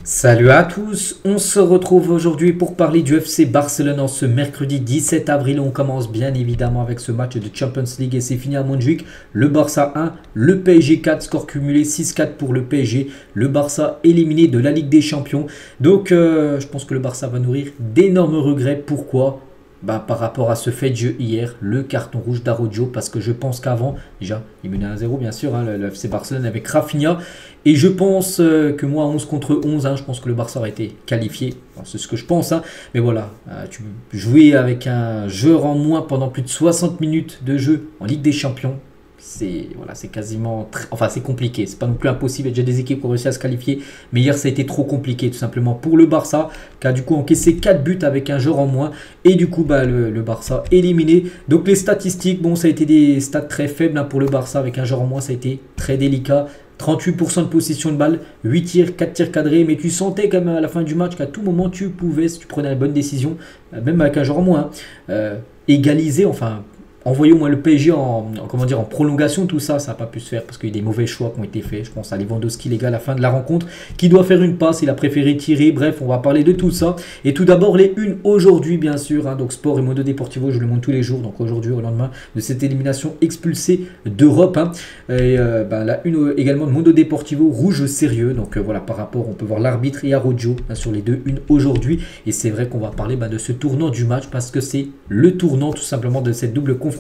Salut à tous, on se retrouve aujourd'hui pour parler du FC Barcelone en ce mercredi 17 avril. On commence bien évidemment avec ce match de Champions League et c'est fini à Montjuïc. Le Barça 1, le PSG 4, score cumulé 6-4 pour le PSG. Le Barça éliminé de la Ligue des Champions. Donc je pense que le Barça va nourrir d'énormes regrets. Pourquoi ? Par rapport à ce fait de jeu hier, le carton rouge d'Araujo, parce que je pense qu'avant, déjà, il menait 1-0 bien sûr, le FC Barcelone avec Rafinha, et je pense que moi, 11 contre 11, je pense que le Barça aurait été qualifié, c'est ce que je pense, mais voilà, tu jouer avec un joueur en moins pendant plus de 60 minutes de jeu en Ligue des Champions, c'est quasiment c'est compliqué, c'est pas non plus impossible. Il y a déjà des équipes qui ont réussi à se qualifier, mais hier ça a été trop compliqué tout simplement pour le Barça qui a du coup encaissé 4 buts avec un joueur en moins et du coup le Barça éliminé. Donc les statistiques, ça a été des stats très faibles pour le Barça avec un joueur en moins, ça a été très délicat. 38% de possession de balle, 8 tirs, 4 tirs cadrés, mais tu sentais quand même à la fin du match qu'à tout moment tu pouvais, si tu prenais la bonne décision, même avec un joueur en moins, égaliser, envoyer au moins le PSG en prolongation. Tout ça n'a pas pu se faire parce qu'il y a eu des mauvais choix qui ont été faits. Je pense à Lewandowski, les gars, à la fin de la rencontre, qui doit faire une passe, il a préféré tirer. Bref, on va parler de tout ça. Et tout d'abord, les unes aujourd'hui, bien sûr. Donc Sport et Mundo Deportivo, je le montre tous les jours. Donc aujourd'hui, au lendemain de cette élimination expulsée d'Europe. Et la une également de Mundo Deportivo, rouge sérieux. Donc voilà, par rapport, on peut voir l'arbitre et Araujo sur les deux unes aujourd'hui. Et c'est vrai qu'on va parler de ce tournant du match parce que c'est le tournant tout simplement de cette double confrontation.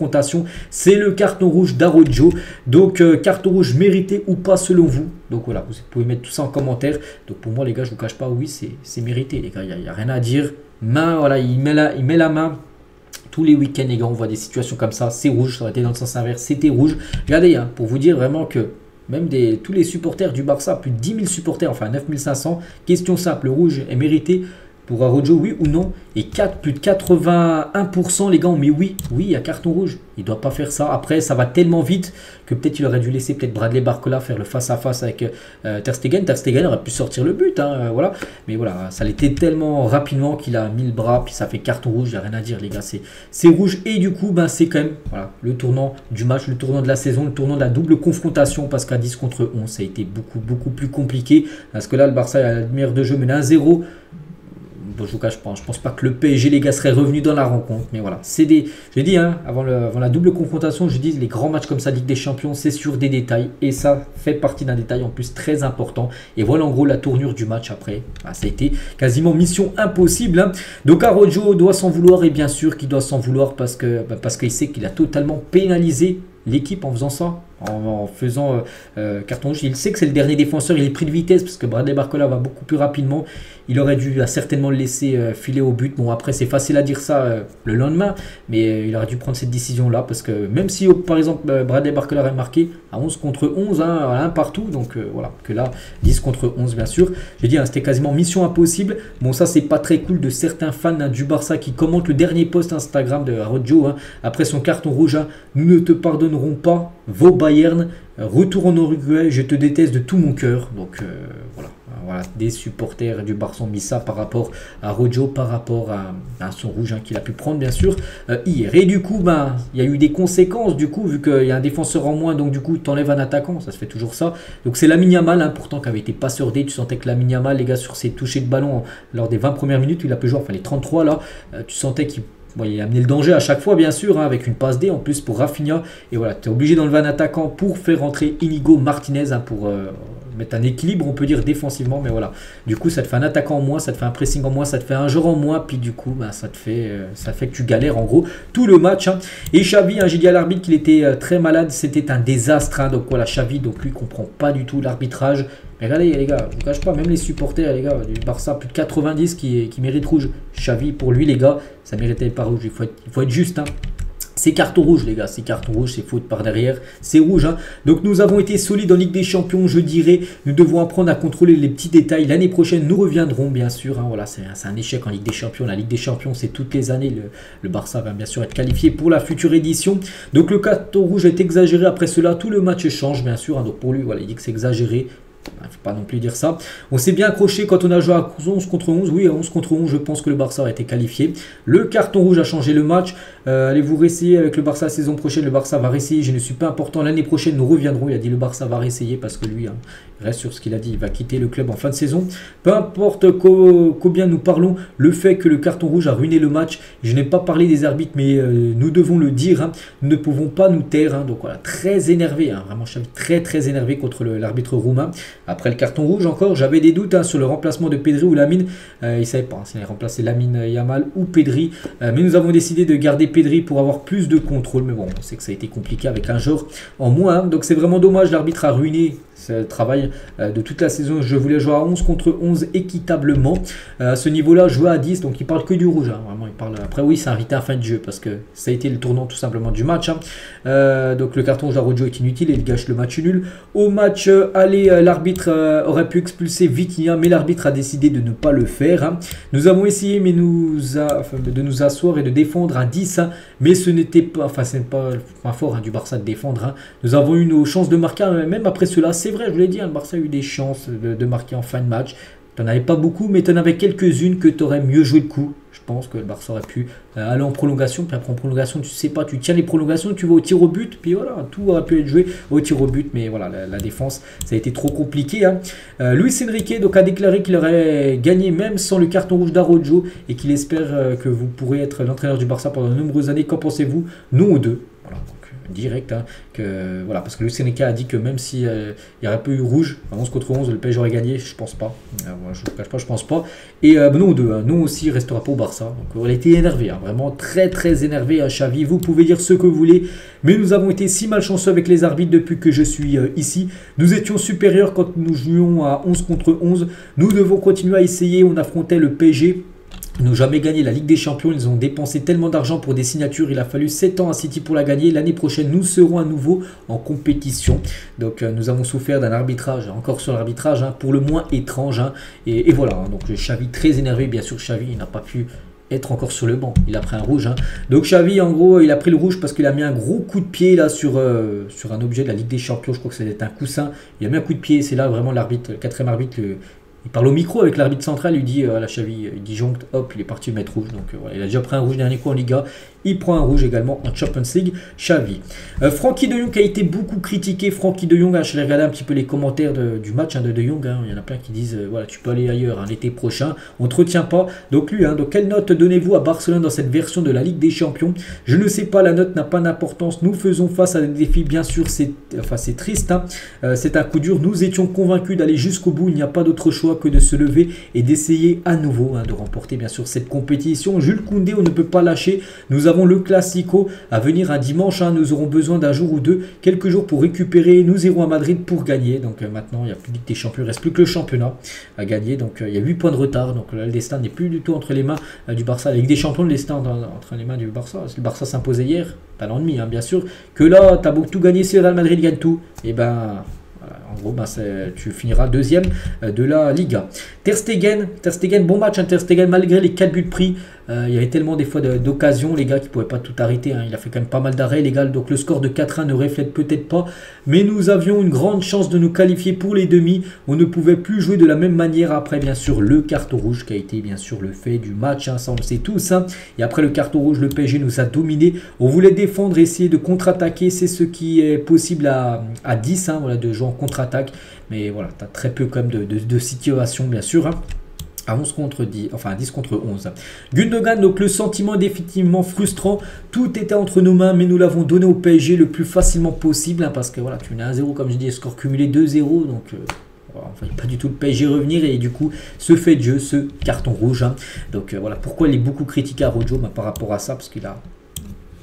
C'est le carton rouge d'Araujo. Donc carton rouge mérité ou pas selon vous? Donc voilà, vous pouvez mettre tout ça en commentaire. Donc pour moi les gars, je vous cache pas, oui c'est mérité les gars, il n'y a rien à dire. Il met la main. Tous les week-ends les gars, on voit des situations comme ça, c'est rouge, ça aurait été dans le sens inverse, c'était rouge. Regardez, pour vous dire vraiment que même tous les supporters du Barça, plus de 10 000 supporters, 9 500, question simple, le rouge est mérité. Pour Araujo, oui ou non? Et plus de 81% les gars ont mis oui. Oui, il y a carton rouge. Il ne doit pas faire ça. Après, ça va tellement vite que peut-être il aurait dû laisser Bradley Barcola faire le face-à-face avec Ter Stegen. Ter Stegen aurait pu sortir le but. Voilà. Mais voilà, ça l'était tellement rapidement qu'il a mis le bras. Puis ça fait carton rouge. Il n'y a rien à dire les gars. C'est rouge. Et du coup, c'est quand même le tournant du match, le tournant de la saison, le tournant de la double confrontation. Parce qu'à 10 contre 11, ça a été beaucoup plus compliqué. Parce que là, le Barça a la demi-heure de jeu, mais 1-0. Je vous cache pas, je pense pas que le PSG les gars serait revenu dans la rencontre, mais voilà, j'ai dit avant la double confrontation, je dis les grands matchs comme ça Ligue des Champions, c'est sur des détails et ça fait partie d'un détail en plus très important. Et voilà en gros la tournure du match après, ça a été quasiment mission impossible. Donc Araujo doit s'en vouloir et bien sûr qu'il doit s'en vouloir parce qu'il sait qu'il a totalement pénalisé l'équipe en faisant ça, en faisant carton rouge. Il sait que c'est le dernier défenseur, il est pris de vitesse parce que Bradley Barcola va beaucoup plus rapidement. Il aurait dû certainement le laisser filer au but. Bon, après, c'est facile à dire ça le lendemain, mais il aurait dû prendre cette décision-là parce que même si, par exemple, Bradley Barcola aurait marqué à 11 contre 11, à 1 partout, donc voilà, que là, 10 contre 11, bien sûr. J'ai dit, c'était quasiment mission impossible. Bon, ça, c'est pas très cool de certains fans du Barça qui commentent le dernier post Instagram de Araujo après son carton rouge. Nous ne te pardonnerons pas, vos Bayern. Retour en Uruguay, je te déteste de tout mon cœur. Donc voilà, des supporters du Barça ont mis ça par rapport à Araujo, par rapport à son rouge qu'il a pu prendre bien sûr hier. Et du coup, il y a eu des conséquences du coup, vu qu'il y a un défenseur en moins, donc du coup, tu enlèves un attaquant, ça se fait toujours ça. Donc c'est Lamine Yamal, pourtant qui avait été passeur D, tu sentais que Lamine Yamal, les gars, sur ses touchés de ballon lors des 20 premières minutes, il a pu jouer, les 33 là, tu sentais qu'il a amené le danger à chaque fois, bien sûr, avec une passe D en plus pour Rafinha. Et voilà, tu es obligé d'enlever un attaquant pour faire rentrer Inigo Martinez, pour mettre un équilibre, on peut dire, défensivement. Mais voilà, du coup, ça te fait un attaquant en moins, ça te fait un pressing en moins, ça te fait un joueur en moins. Puis du coup, ça fait que tu galères en gros tout le match. Et Xavi, j'ai dit à l'arbitre qu'il était très malade, c'était un désastre. Donc voilà, Xavi, donc lui, il comprend pas du tout l'arbitrage. Mais regardez les gars, je vous cache pas, même les supporters les gars du Barça, plus de 90 qui méritent rouge. Xavi, pour lui les gars, ça méritait pas rouge, il faut être juste. C'est carton rouge les gars, c'est carton rouge, c'est faute par derrière, c'est rouge. Donc nous avons été solides en Ligue des Champions, je dirais. Nous devons apprendre à contrôler les petits détails. L'année prochaine, nous reviendrons bien sûr. Voilà, c'est un échec en Ligue des Champions. La Ligue des Champions, c'est toutes les années. Le Barça va bien sûr être qualifié pour la future édition. Donc le carton rouge est exagéré. Après cela, tout le match change bien sûr. Donc pour lui, voilà, il dit que c'est exagéré. Il ne faut pas non plus dire ça. On s'est bien accroché quand on a joué à 11 contre 11. Oui, à 11 contre 11, je pense que le Barça a été qualifié. Le carton rouge a changé le match. Allez-vous réessayer avec le Barça la saison prochaine? Le Barça va réessayer. Je ne suis pas important. L'année prochaine, nous reviendrons. Il a dit le Barça va réessayer parce que lui, il reste sur ce qu'il a dit, il va quitter le club en fin de saison. Peu importe combien nous parlons, le fait que le carton rouge a ruiné le match, je n'ai pas parlé des arbitres, mais nous devons le dire, hein, nous ne pouvons pas nous taire. Hein, donc voilà, très énervé, hein, vraiment Xavi très énervé contre l'arbitre roumain. Après le carton rouge encore, j'avais des doutes hein, sur le remplacement de Pedri ou Lamine. Il ne savait pas hein, s'il allait remplacer Lamine Yamal ou Pedri. Mais nous avons décidé de garder Pedri pour avoir plus de contrôle. Mais bon, on sait que ça a été compliqué avec un joueur en moins. Hein, donc c'est vraiment dommage, l'arbitre a ruiné ce travail de toute la saison. Je voulais jouer à 11 contre 11 équitablement. À ce niveau-là, jouer à 10, donc il parle que du rouge. Hein, vraiment, il parle. Après, oui, c'est invité à fin de jeu parce que ça a été le tournant tout simplement du match. Hein. Donc le carton rouge d'Araujo est inutile et il gâche le match nul. Au match aller, l'arbitre aurait pu expulser Vitinha, mais l'arbitre a décidé de ne pas le faire. Hein. Nous avons essayé de nous asseoir et de défendre à 10, hein, mais ce n'était pas, enfin, ce n'est pas le point fort hein, du Barça de défendre. Hein. Nous avons eu nos chances de marquer, même après cela, c'est vrai, je vous l'ai dit, hein, le Barça a eu des chances de marquer en fin de match. Tu n'en avais pas beaucoup, mais tu en avais quelques-unes que tu aurais mieux joué le coup. Je pense que le Barça aurait pu aller en prolongation. Puis après en prolongation, tu sais pas, tu tiens les prolongations, tu vas au tir au but. Puis voilà, tout aurait pu être joué au tir au but. Mais voilà, la défense, ça a été trop compliqué. Hein. Luis Enrique donc, a déclaré qu'il aurait gagné même sans le carton rouge d'Araujo et qu'il espère que vous pourrez être l'entraîneur du Barça pendant de nombreuses années. Qu'en pensez-vous? Non aux deux. Voilà, donc direct, hein, que, voilà, parce que Luis Enrique a dit que même s'il y aurait peu eu rouge, 11 contre 11, le PSG aurait gagné, je pense pas. Voilà, je ne vous cache pas, je pense pas. Et non aux deux, hein, non aussi, il restera pas au Barça. Donc on a été énervé, hein, vraiment très énervé à Xavi. Vous pouvez dire ce que vous voulez, mais nous avons été si malchanceux avec les arbitres depuis que je suis ici. Nous étions supérieurs quand nous jouions à 11 contre 11. Nous devons continuer à essayer, on affrontait le PSG. Ils n'ont jamais gagné la Ligue des Champions, ils ont dépensé tellement d'argent pour des signatures, il a fallu 7 ans à City pour la gagner. L'année prochaine, nous serons à nouveau en compétition. Donc nous avons souffert d'un arbitrage, encore sur l'arbitrage, hein, pour le moins étrange. Hein, et voilà, hein, donc Xavi très énervé, bien sûr Xavi, il n'a pas pu être encore sur le banc, il a pris un rouge. Hein. Donc Xavi, en gros, il a pris le rouge parce qu'il a mis un gros coup de pied là sur un objet de la Ligue des Champions, je crois que c'était un coussin. Il a mis un coup de pied, c'est là vraiment l'arbitre, le quatrième arbitre, il parle au micro avec l'arbitre central, il dit à la Xavi, il dit jonct, hop, il est parti mettre rouge. Donc voilà, il a déjà pris un rouge dernier coup en Liga, il prend un rouge également en Champions League, Xavi. Frenkie de Jong a été beaucoup critiqué. Frenkie de Jong, hein, je vais regarder un petit peu les commentaires du match hein, de Jong. Hein, il y en a plein qui disent, voilà, tu peux aller ailleurs hein, l'été prochain, on ne te retient pas. Donc lui, hein, donc quelle note donnez-vous à Barcelone dans cette version de la Ligue des Champions? Je ne sais pas, la note n'a pas d'importance. Nous faisons face à des défis, bien sûr, c'est triste. Hein. C'est un coup dur. Nous étions convaincus d'aller jusqu'au bout. Il n'y a pas d'autre choix que de se lever et d'essayer à nouveau hein, de remporter bien sûr cette compétition. Jules Koundé, on ne peut pas lâcher. Nous avons le Classico à venir un dimanche. Hein. Nous aurons besoin d'un jour ou deux, quelques jours pour récupérer. Nous irons à Madrid pour gagner. Donc maintenant, il n'y a plus de Ligue des Champions. Il ne reste plus que le championnat à gagner. Donc il y a 8 points de retard. Donc là, le destin n'est plus du tout entre les mains du Barça. La Ligue des Champions, le destin entre les mains du Barça. Si le Barça s'imposait hier, t'as l'ennemi, hein, bien sûr. Que là, tu as beau tout gagner si le Real Madrid gagne tout. Et ben... En gros, ben tu finiras deuxième de la Liga. Ter Stegen, bon match. Hein, Ter Stegen, malgré les 4 buts pris, il y avait tellement des fois d'occasions, les gars, qui ne pouvaient pas tout arrêter. Hein. Il a fait quand même pas mal d'arrêts, les gars. Donc le score de 4-1 ne reflète peut-être pas. Mais nous avions une grande chance de nous qualifier pour les demi. On ne pouvait plus jouer de la même manière après, bien sûr, le carton rouge qui a été, bien sûr, le fait du match. Hein, ça, on le sait tous. Hein. Et après le carton rouge, le PSG nous a dominé. On voulait défendre, essayer de contre-attaquer. C'est ce qui est possible à 10, hein, voilà, de jouer en contre-attaque. Mais voilà, tu as très peu quand même de situations, bien sûr. Hein. À 11 contre 10, enfin à 10 contre 11. Gundogan, donc le sentiment est définitivement frustrant. Tout était entre nos mains, mais nous l'avons donné au PSG le plus facilement possible. Hein, parce que voilà, tu mets 1-0, comme je dis, score cumulé 2-0. Donc enfin, pas du tout le PSG revenir. Et du coup, ce fait de jeu, ce carton rouge. Hein. Donc voilà, pourquoi il est beaucoup critiqué à Rojo bah, par rapport à ça, parce qu'il a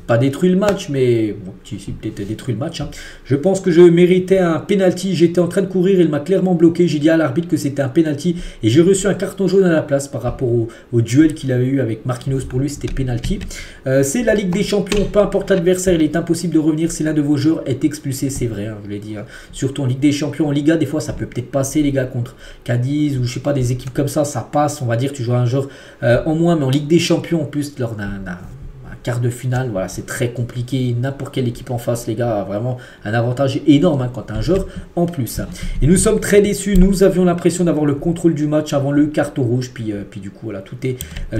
pas détruit le match, mais bon, si peut-être détruit le match. Hein. Je pense que je méritais un penalty. J'étais en train de courir, il m'a clairement bloqué. J'ai dit à l'arbitre que c'était un penalty et j'ai reçu un carton jaune à la place par rapport au duel qu'il avait eu avec Marquinhos. Pour lui, c'était penalty. C'est la Ligue des Champions. Peu importe l'adversaire, il est impossible de revenir si l'un de vos joueurs est expulsé. C'est vrai, hein, je l'ai dit. Hein. Surtout en Ligue des Champions, en Liga, des fois, ça peut peut-être passer, les gars, contre Cadiz ou je sais pas, des équipes comme ça passe. On va dire, tu joues à un joueur en moins, mais en Ligue des Champions, en plus, lors d'un quart de finale, voilà, c'est très compliqué. N'importe quelle équipe en face, les gars, a vraiment un avantage énorme quand tu as un joueur en plus. Et nous sommes très déçus. Nous avions l'impression d'avoir le contrôle du match avant le carton rouge. Puis du coup, voilà, tout est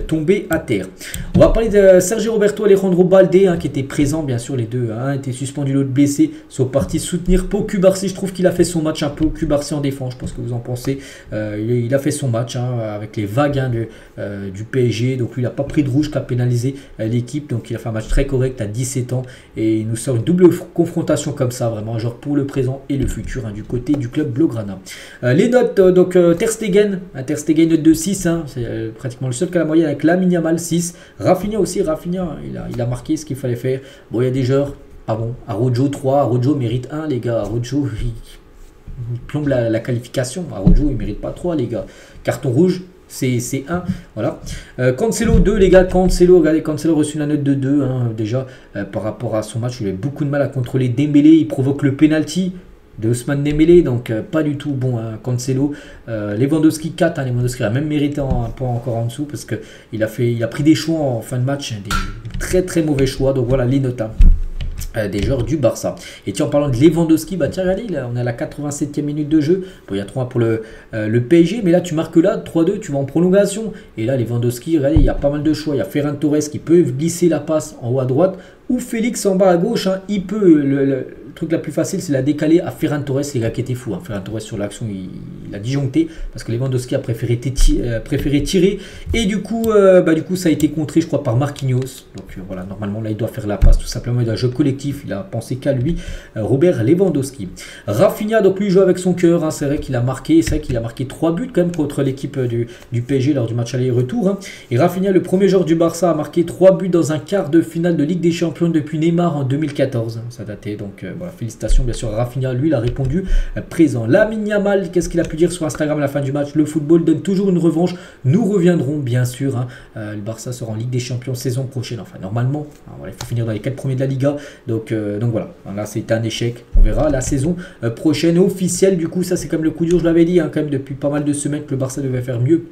tombé à terre. On va parler de Sergio Roberto, Alejandro Balde, qui était présent, bien sûr, les deux. Étaient suspendus, l'autre blessé. Sont partis soutenir Pau Cubarsí. Je trouve qu'il a fait son match un peu au Cubarsí en défense. Je pense que vous en pensez. Il a fait son match avec les vagues du PSG. Donc lui, il n'a pas pris de rouge qui a pénalisé l'équipe. Donc il a fait un match très correct à 17 ans. Et il nous sort une double confrontation comme ça, vraiment, genre pour le présent et le futur du côté du club Blaugrana. Les notes, donc Ter Stegen note de 6. C'est pratiquement le seul qui a la moyenne avec Lamine Yamal 6. Rafinha aussi, il a marqué ce qu'il fallait faire. Bon, il y a des joueurs. Ah bon, Araujo 3, Araujo mérite 1, les gars. Araujo, il plombe la qualification. Araujo, il mérite pas 3, les gars. Carton rouge, c'est 1. Voilà. Cancelo 2, les gars. Regardez, Cancelo a reçu la note de 2. Déjà, par rapport à son match, il avait beaucoup de mal à contrôler Dembélé. Il provoque le penalty de Ousmane Dembélé, donc pas du tout bon. Cancelo. Lewandowski 4. Lewandowski a même mérité un point encore en dessous parce qu'il a pris des choix en fin de match, des très très mauvais choix. Donc voilà les notes. Des joueurs du Barça. Et tiens, en parlant de Lewandowski, tiens, regardez, là, on est à la 87e minute de jeu. Bon, il y a 3 pour le PSG, mais là, tu marques là, 3-2, tu vas en prolongation. Et là, Lewandowski, regardez, il y a pas mal de choix. Il y a Ferran Torres qui peut glisser la passe en haut à droite, ou Félix en bas à gauche. Il peut, le truc la plus facile, c'est la décaler à Ferran Torres, les gars qui étaient fous. Ferran Torres sur l'action, il a disjoncté parce que Lewandowski a préféré tirer. Et du coup, ça a été contré, je crois, par Marquinhos. Donc voilà, normalement, là, il doit faire la passe tout simplement. Il a un jeu collectif, il a pensé qu'à lui, Robert Lewandowski. Rafinha, donc lui, joue avec son cœur. C'est vrai qu'il a marqué, 3 buts quand même contre l'équipe du PSG lors du match aller-retour. Et Rafinha, le premier joueur du Barça, a marqué 3 buts dans un quart de finale de Ligue des Champions depuis Neymar en 2014. Ça datait, donc voilà, félicitations bien sûr à Rafinha, lui il a répondu présent. Lamine Yamal, qu'est-ce qu'il a pu dire sur Instagram à la fin du match? Le football donne toujours une revanche, nous reviendrons bien sûr. Le Barça sera en Ligue des Champions saison prochaine, enfin normalement, voilà, il faut finir dans les 4 premiers de la Liga, donc voilà, là c'était un échec, on verra la saison prochaine officielle. Du coup ça c'est comme le coup dur, je l'avais dit, quand même depuis pas mal de semaines que le Barça devait faire mieux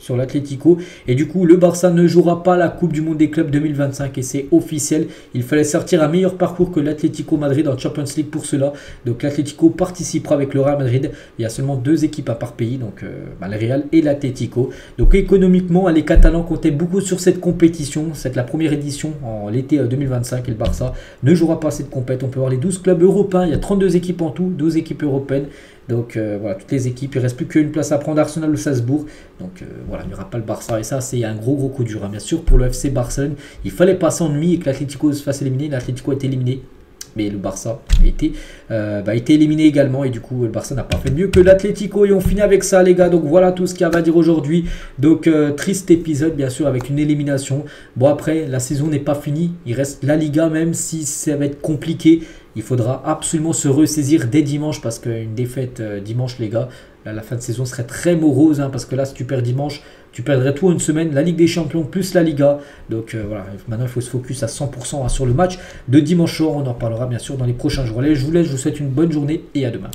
sur l'Atlético, et du coup le Barça ne jouera pas la Coupe du Monde des clubs 2025 et c'est officiel. Il fallait sortir un meilleur parcours que l'Atlético Madrid en Champions League pour cela, donc l'Atlético participera avec le Real Madrid. Il y a seulement 2 équipes à part pays, donc le Real et l'Atlético. Donc économiquement les Catalans comptaient beaucoup sur cette compétition, c'est la première édition en l'été 2025 et le Barça ne jouera pas cette compétition. On peut voir les 12 clubs européens, il y a 32 équipes en tout, 12 équipes européennes. Donc voilà, toutes les équipes, il ne reste plus qu'une place à prendre, Arsenal ou Salzbourg. Donc voilà, il n'y aura pas le Barça. Et ça, c'est un gros coup dur. Bien sûr, pour le FC Barcelone, il fallait pas s'ennuyer et que l'Atlético se fasse éliminer. L'Atlético a été éliminé. Mais le Barça a été éliminé également. Et du coup, le Barça n'a pas fait mieux que l'Atlético. Et on finit avec ça, les gars. Donc voilà tout ce qu'il y a à dire aujourd'hui. Donc triste épisode, bien sûr, avec une élimination. Bon, après, la saison n'est pas finie. Il reste la Liga, même si ça va être compliqué. Il faudra absolument se ressaisir dès dimanche parce qu'une défaite dimanche, les gars, là, la fin de saison serait très morose. Parce que là, si tu perds dimanche, tu perdrais tout en une semaine. La Ligue des Champions plus la Liga. Donc voilà, maintenant il faut se focus à 100% sur le match de dimanche soir. On en parlera bien sûr dans les prochains jours. Allez, je vous laisse, je vous souhaite une bonne journée et à demain.